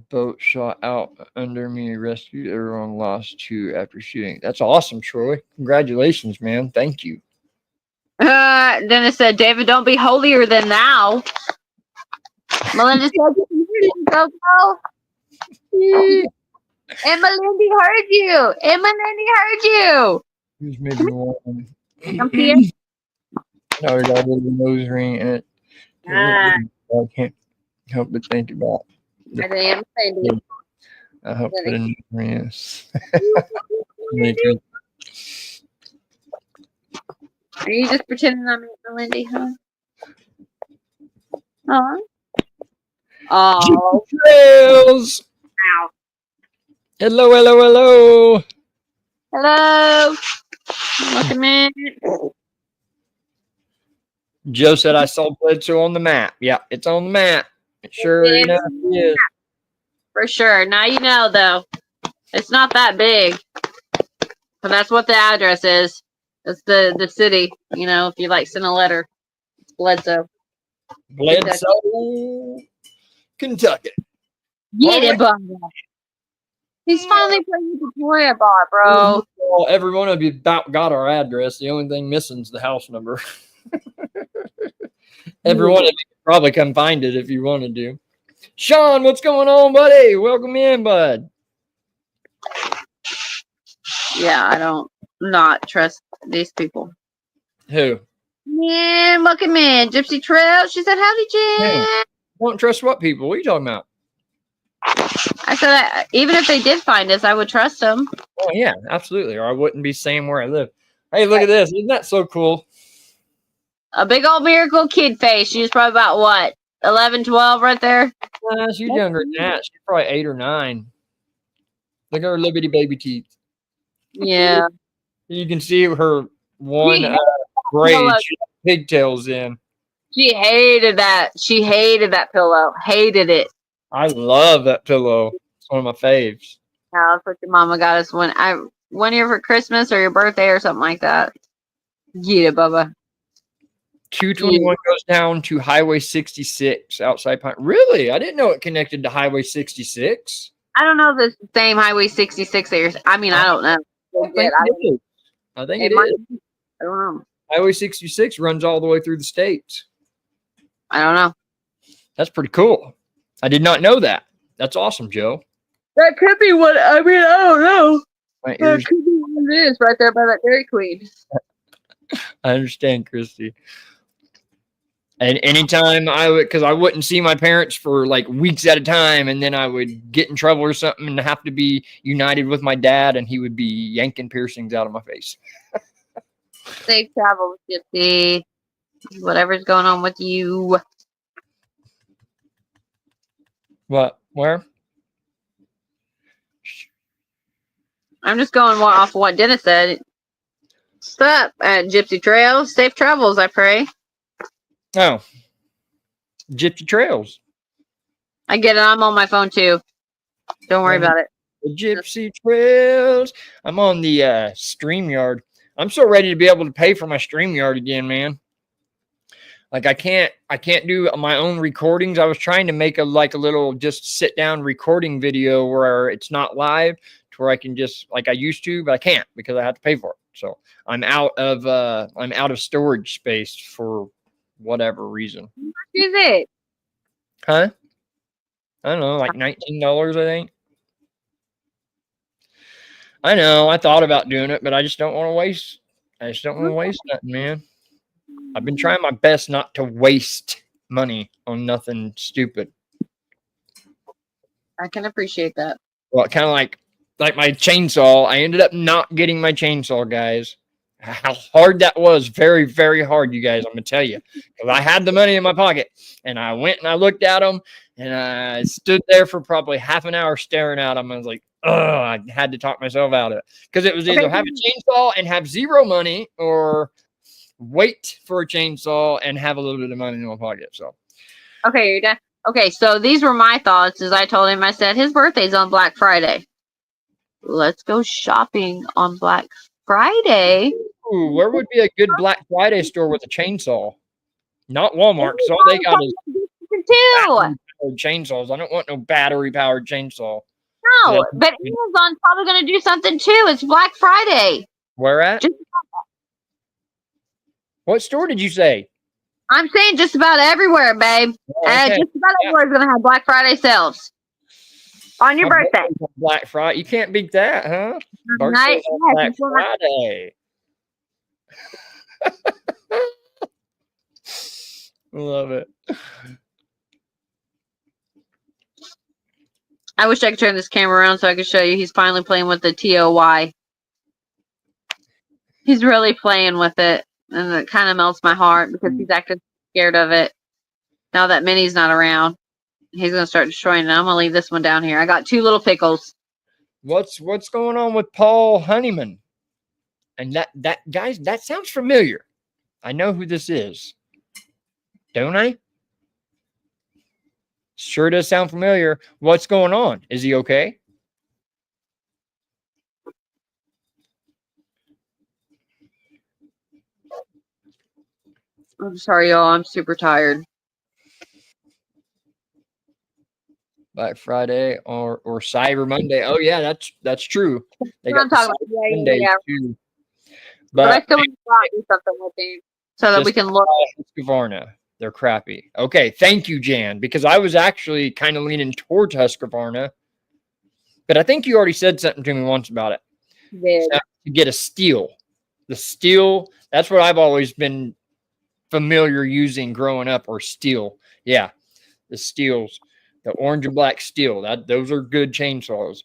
Boat shot out under me, rescued everyone, lost 2 after shooting. That's awesome, Troy. Congratulations, man. Thank you. Then it said, David, don't be holier than thou. Melinda said, go, go. Emma Lindy heard you. Emma Lindy heard you. Who's maybe one? Come here. No, we got a little nose ring in it. I can't help but think about. I am I hope for the nose ring is. Are you just pretending I'm Emma Lindy, huh? Huh? Oh. Trails. Ow. Hello, hello, hello. Hello. Welcome in. Joe said I saw Bledsoe on the map. Yeah, it's on the map. It sure enough is. For sure. Now you know, though. It's not that big. But that's what the address is. It's the city. You know, if you like send a letter. It's Bledsoe. Bledsoe, Kentucky. Yeah, Bob. He's finally playing the Joya bar, bro. Well, every one of you about got our address. The only thing missing is the house number. Every one of you could probably come find it if you wanted to. Sean, what's going on, buddy? Welcome in, bud. Yeah, I don't not trust these people. Who? Man, welcome in. Gypsy Trail. She said, howdy, Jen. Don't trust what people? What are you talking about? I said, even if they did find us, I would trust them. Oh, yeah, absolutely. Or I wouldn't be saying where I live. Hey, look at this. Isn't that so cool? A big old miracle kid face. She was probably about, what, 11, 12 right there? She's younger than that. She's probably 8 or 9. Look at her little bitty baby teeth. Yeah. You can see her one braid. She had pigtails in. She hated that. She hated that pillow. Hated it. I love that pillow. It's one of my faves. Yeah, that's what your mama got us one year for Christmas or your birthday or something like that. Yeah, Bubba. 221 goes down to Highway 66 outside Pine. Really? I didn't know it connected to Highway 66. I don't know if it's the same Highway 66 that you're. I mean, I don't know. I think it is. I don't know. Highway 66 runs all the way through the states. I don't know. That's pretty cool. I did not know that. That's awesome, Joe. That could be what. I mean, I don't know. My ears. That could be what it is right there by that Dairy Queen. I understand, Christy. And anytime because I wouldn't see my parents for like weeks at a time, and then I would get in trouble or something and have to be united with my dad, and he would be yanking piercings out of my face. Safe travels, Gypsy. Whatever's going on with you. What? Where? I'm just going off of what Dennis said. Stop at Gypsy Trail. Safe travels, I pray. Oh. Gypsy Trails. I get it. I'm on my phone too. Don't worry about it. The Gypsy Trails. I'm on the StreamYard. I'm so ready to be able to pay for my StreamYard again, man. Like I can't do my own recordings. I was trying to make a little just sit down recording video where it's not live to where I can just like I used to, but I can't because I have to pay for it. So I'm out of storage space for whatever reason. How much is it? Huh? I don't know, like $19, I think. I know. I thought about doing it, but I just don't want to waste. I just don't want to waste nothing, man. I've been trying my best not to waste money on nothing stupid. I can appreciate that. Well, kind of like my chainsaw. I ended up not getting my chainsaw, guys. How hard that was. Very, very hard, you guys. I'm going to tell you. Because I had the money in my pocket. And I went and I looked at them. And I stood there for probably half an hour staring at them. I was like, oh, I had to talk myself out of it. Because it was either have a chainsaw and have zero money or wait for a chainsaw and have a little bit of money in my pocket. So, okay, you're done. Okay, so these were my thoughts. As I told him, I said his birthday's on Black Friday. Let's go shopping on Black Friday. Ooh, where would be a good Black Friday store with a chainsaw? Not Walmart, because all they got is Too. battery-powered chainsaws. I don't want no battery-powered chainsaw. No, but Amazon's probably going to do something too. It's Black Friday. Where at? Just, What store did you say? I'm saying just about everywhere, babe. Oh, okay. Just about everywhere is going to have Black Friday sales on your birthday. Black Friday. You can't beat that, huh? Night, On Black Friday. Love it. I wish I could turn this camera around so I could show you. He's finally playing with the TOY. He's really playing with it, and it kind of melts my heart because he's acting scared of it. Now that Minnie's not around, he's going to start destroying it. I'm going to leave this one down here. I got 2 little pickles. What's going on with Paul Honeyman? And that guys, that sounds familiar. I know who this is. Don't I? Sure does sound familiar. What's going on? Is he okay? I'm sorry, y'all. I'm super tired. Black Friday or Cyber Monday. Oh yeah, that's true. They got talking about. Monday too. But I still want to do something with these so that we can look. Husqvarna. They're crappy. Okay, thank you, Jan, because I was actually kind of leaning towards Husqvarna, but I think you already said something to me once about it. So to get a steel. The steel, that's what I've always been familiar using growing up, or steel. Yeah, the steels, the orange and black steel. Those are good chainsaws.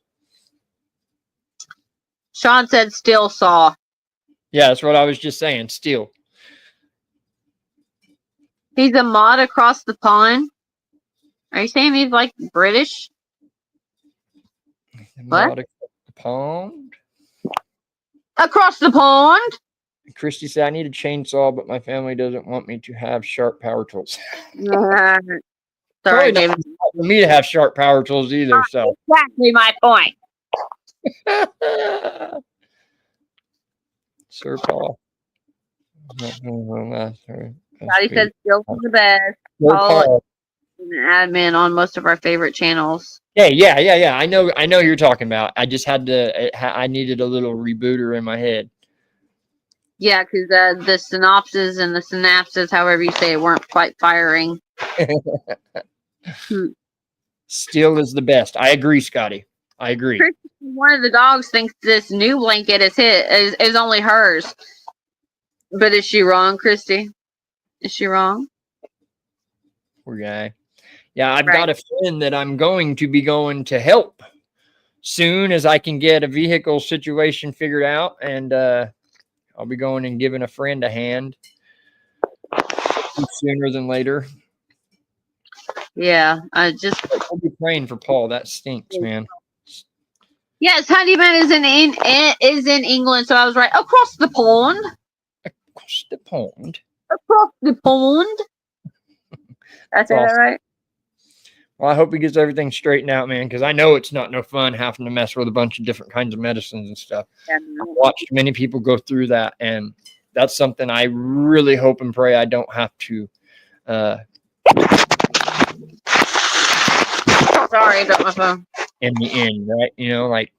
Sean said steel saw. Yeah, that's what I was just saying. Steel. He's a mod across the pond. Are you saying he's like British? What? Across the pond? Across the pond? Christy said, I need a chainsaw, but my family doesn't want me to have sharp power tools. Sorry, David. Not for me to have sharp power tools either. So exactly my point. Sir Paul. He said still the best. Paul is an admin on most of our favorite channels. Yeah. I know you're talking about. I just had to. I needed a little rebooter in my head. Yeah, because the synopses and the synapses, however you say it, weren't quite firing. Steel is the best. I agree, Scotty. I agree. One of the dogs thinks this new blanket is only hers. But is she wrong, Christy? Is she wrong? Poor guy. Yeah, I've got a friend that I'm going to be going to help soon as I can get a vehicle situation figured out, and I'll be going and giving a friend a hand sooner than later. Yeah, I'll be praying for Paul. That stinks, man. Yes, Honeyman is in England, so I was right. Across the pond. Across the pond. Across the pond. That's awesome. Right. Well, I hope he gets everything straightened out, man, because I know it's not no fun having to mess with a bunch of different kinds of medicines and stuff. Yeah. I've watched many people go through that, and that's something I really hope and pray I don't have to. Sorry, I dropped my phone. In the end, right? You know, like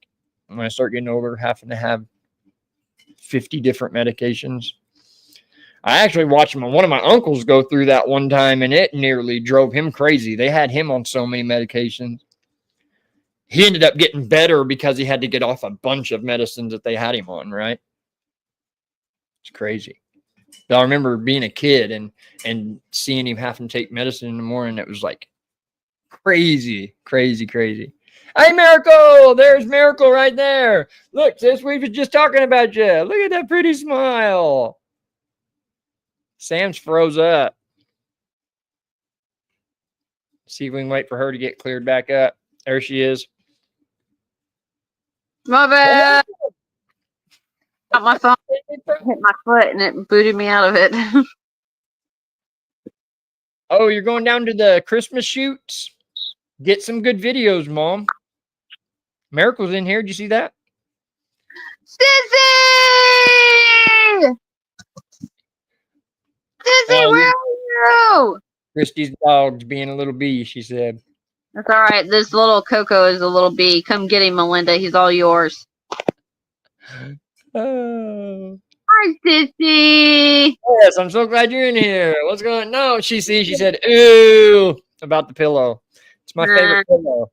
when I start getting older, having to have 50 different medications. I actually watched one of my uncles go through that one time, and it nearly drove him crazy. They had him on so many medications. He ended up getting better because he had to get off a bunch of medicines that they had him on, right? It's crazy. But I remember being a kid and seeing him having to take medicine in the morning. It was like crazy. Hey, Miracle! There's Miracle right there. Look, sis, we were just talking about you. Look at that pretty smile. Sam's froze up. See if we can wait for her to get cleared back up. There she is. My bad. Got my phone. Hit my foot and it booted me out of it. Oh, you're going down to the Christmas shoots? Get some good videos, Mom. Miracle's in here. Did you see that? Sissy! Sissy, where are you? Christy's dog's being a little bee, she said. That's all right. This little Coco is a little bee. Come get him, Melinda. He's all yours. Oh. Hi, Sissy. Yes, I'm so glad you're in here. What's going on? No, she said, ooh, about the pillow. It's my favorite pillow.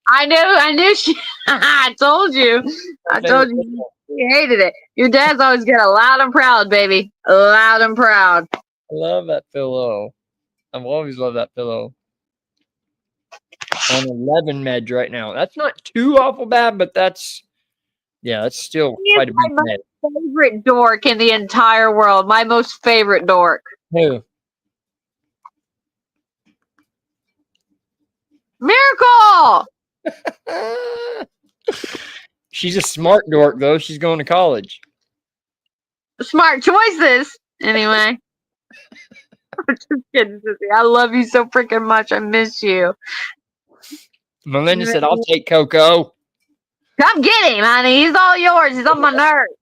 I knew she I told you. I told you she hated it. Your dad's always get a loud and proud, baby. Loud and proud. I love that pillow. I've always loved that pillow. On 11 meds right now. That's not too awful bad, but that's still quite a big med. Favorite dork in the entire world. My most favorite dork. Who? Miracle! She's a smart dork, though. She's going to college. Smart choices. Anyway. I'm just kidding, Sissy. I love you so freaking much. I miss you. Melinda said, I'll take Coco. Come get him, honey. He's all yours. He's on my nerves.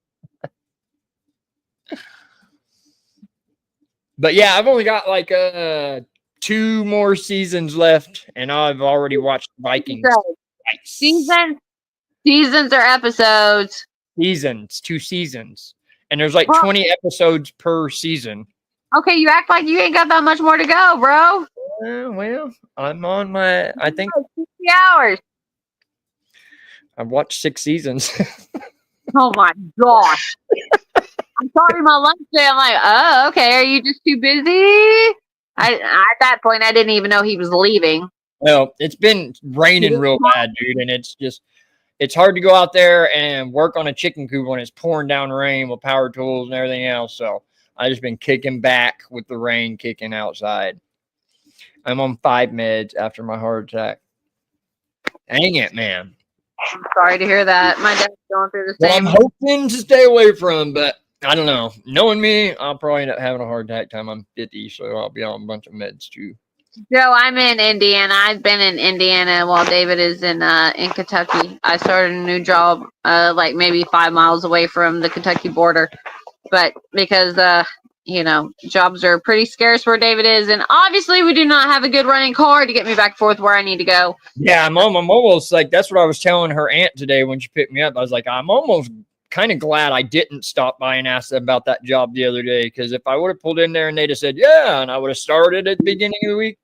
But yeah, I've only got like 2 more seasons left, and I've already watched Vikings. Seasons or episodes? Seasons, 2 seasons. And there's like 20 episodes per season. Okay, you act like you ain't got that much more to go, bro. Well, I'm on my, I think 60 hours. I've watched 6 seasons. Oh my gosh. I'm sorry, my lunch day. I'm like, oh, okay. Are you just too busy? At that point, I didn't even know he was leaving. Well, it's been raining real bad, dude, and it's hard to go out there and work on a chicken coop when it's pouring down rain with power tools and everything else. So I just been kicking back with the rain kicking outside. I'm on 5 meds after my heart attack. Dang it, man. I'm sorry to hear that. My dad's going through the same. Well, I'm hoping to stay away from, but I don't know. Knowing me, I'll probably end up having a heart attack time I'm 50, so I'll be on a bunch of meds too. Joe, I'm in Indiana. I've been in Indiana while David is in Kentucky. I started a new job like maybe 5 miles away from the Kentucky border. But because jobs are pretty scarce where David is, and obviously we do not have a good running car to get me back and forth where I need to go. Yeah, I'm almost like, that's what I was telling her aunt today when she picked me up. I was like, I'm almost kind of glad I didn't stop by and ask them about that job the other day, because if I would have pulled in there and they'd have said, yeah, and I would have started at the beginning of the week,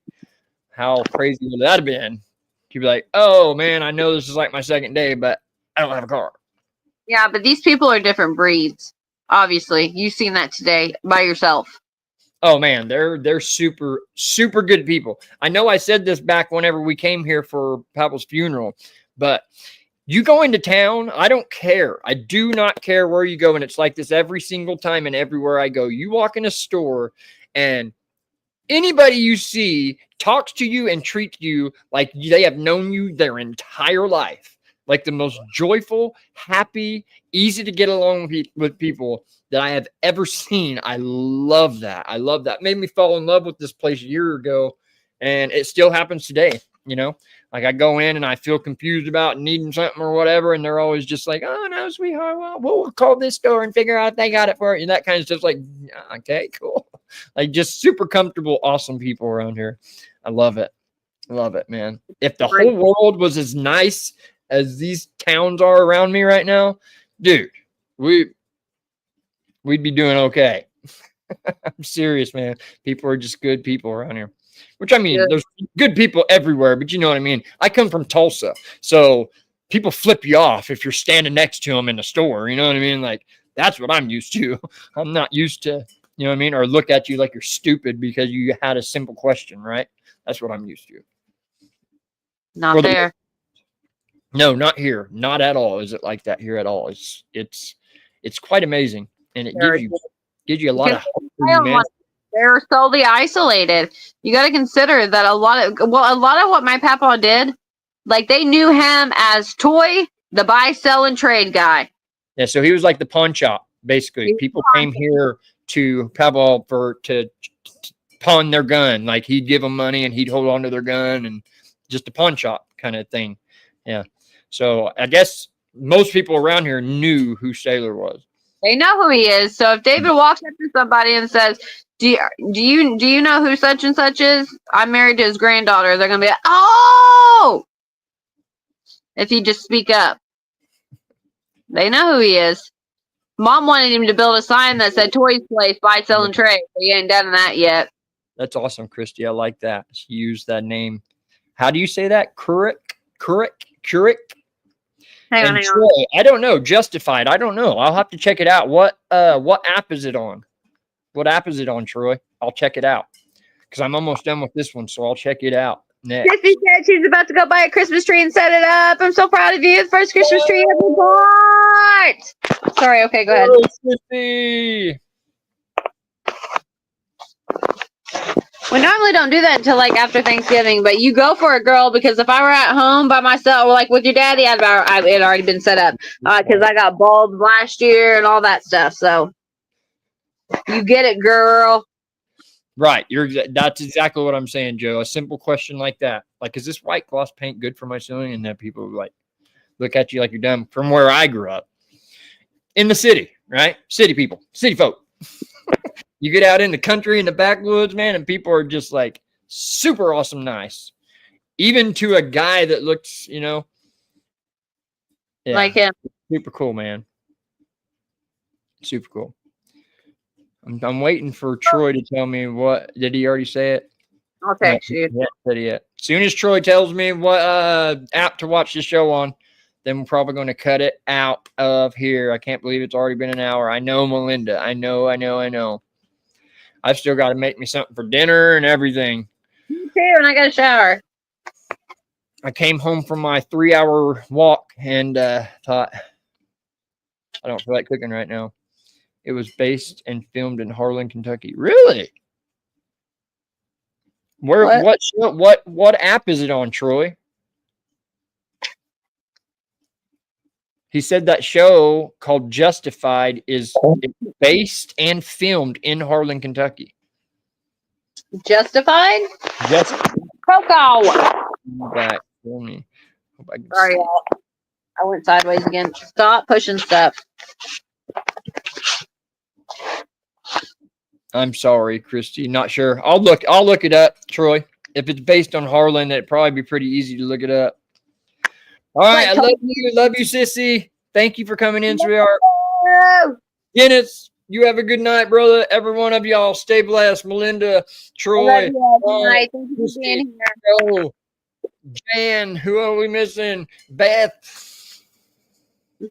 how crazy would that have been? She'd be like, oh, man, I know this is like my second day, but I don't have a car. Yeah, but these people are different breeds. Obviously, you've seen that today by yourself. Oh man, they're super, super good people. I know I said this back whenever we came here for Pavel's funeral, but you go into town, I don't care. I do not care where you go, and it's like this every single time and everywhere I go. You walk in a store, and anybody you see talks to you and treats you like they have known you their entire life. Like the most joyful, happy, easy to get along with people that I have ever seen. I love that. I love that. Made me fall in love with this place a year ago, and it still happens today. You know, like I go in and I feel confused about needing something or whatever, and they're always just like, "Oh no, sweetheart, well, we'll call this store and figure out if they got it for you." And that kind of stuff. Like, okay, cool. Like just super comfortable, awesome people around here. I love it. Love it, man. If the whole world was as nice as these towns are around me right now, dude, we'd be doing okay. I'm serious, man. People are just good people around here. Which, I mean, there's good people everywhere, but you know what I mean? I come from Tulsa, so people flip you off if you're standing next to them in the store. You know what I mean? Like, that's what I'm used to. I'm not used to, you know what I mean? Or look at you like you're stupid because you had a simple question, right? That's what I'm used to. Not there. No, not here. Not at all. Is it like that here at all? It's quite amazing, and it gives you a lot of hope, man. They're solely isolated. You got to consider that a lot of what my papa did, like they knew him as Toy, the buy, sell, and trade guy. Yeah, so he was like the pawn shop, basically. People came here to Pavel pawn their gun. Like he'd give them money and he'd hold on to their gun, and just a pawn shop kind of thing. Yeah. So I guess most people around here knew who Sailor was. They know who he is. So if David walks up to somebody and says, do you know who such and such is? I'm married to his granddaughter. They're gonna be like, oh, if you just speak up. They know who he is. Mom wanted him to build a sign that said Toys Place, buy, sell, and trade. But he ain't done that yet. That's awesome, Christy. I like that. She used that name. How do you say that? Kurik? Hang on. Troy, I don't know. Justified. I don't know. I'll have to check it out. What app is it on? What app is it on, Troy? I'll check it out. Because I'm almost done with this one, so I'll check it out next. Christy said she's about to go buy a Christmas tree and set it up. I'm so proud of you. The first Christmas tree ever bought. Sorry, okay, go ahead. Oh, Christy. We normally don't do that until like after Thanksgiving, but you go for it, girl, because if I were at home by myself or like with your daddy, it had already been set up because I got bulbs last year and all that stuff. So you get it, girl. Right. That's exactly what I'm saying, Joe. A simple question like that. Like, is this white gloss paint good for my ceiling? And then people like look at you like you're dumb. From where I grew up. In the city, right? City people, city folk. You get out in the country, in the backwoods, man, and people are just like super awesome nice. Even to a guy that looks, yeah, like him. Super cool, man. Super cool. I'm waiting for Troy to tell me what. Did he already say it? I'll text you. Yeah, said it yet. As soon as Troy tells me what app to watch the show on, then we're probably going to cut it out of here. I can't believe it's already been an hour. I know, Melinda. I know. I've still got to make me something for dinner and everything. Me too, and I got a shower. I came home from my 3-hour walk and thought, I don't feel like cooking right now. It was based and filmed in Harlan, Kentucky. Really? What app is it on, Troy? He said that show called Justified is based and filmed in Harlan, Kentucky. Justified? Coco. Back for me. Sorry, y'all. I went sideways again. Stop pushing stuff. I'm sorry, Christy. Not sure. I'll look it up, Troy. If it's based on Harlan, it'd probably be pretty easy to look it up. All right, I love you, sissy. Thank you for coming in, sweetheart. Dennis, you have a good night, brother. Every one of y'all, stay blessed. Melinda, Troy, Thank you for being here. Jan, who are we missing? Beth,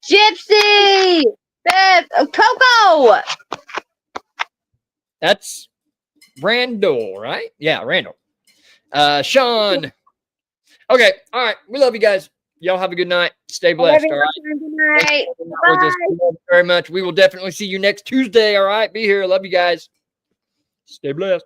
Gypsy, Beth, Coco. That's Randall, right? Yeah, Randall. Sean. Okay, all right. We love you guys. Y'all have a good night. Stay blessed. All right. Good night. Thank you very much. We will definitely see you next Tuesday. All right. Be here. Love you guys. Stay blessed.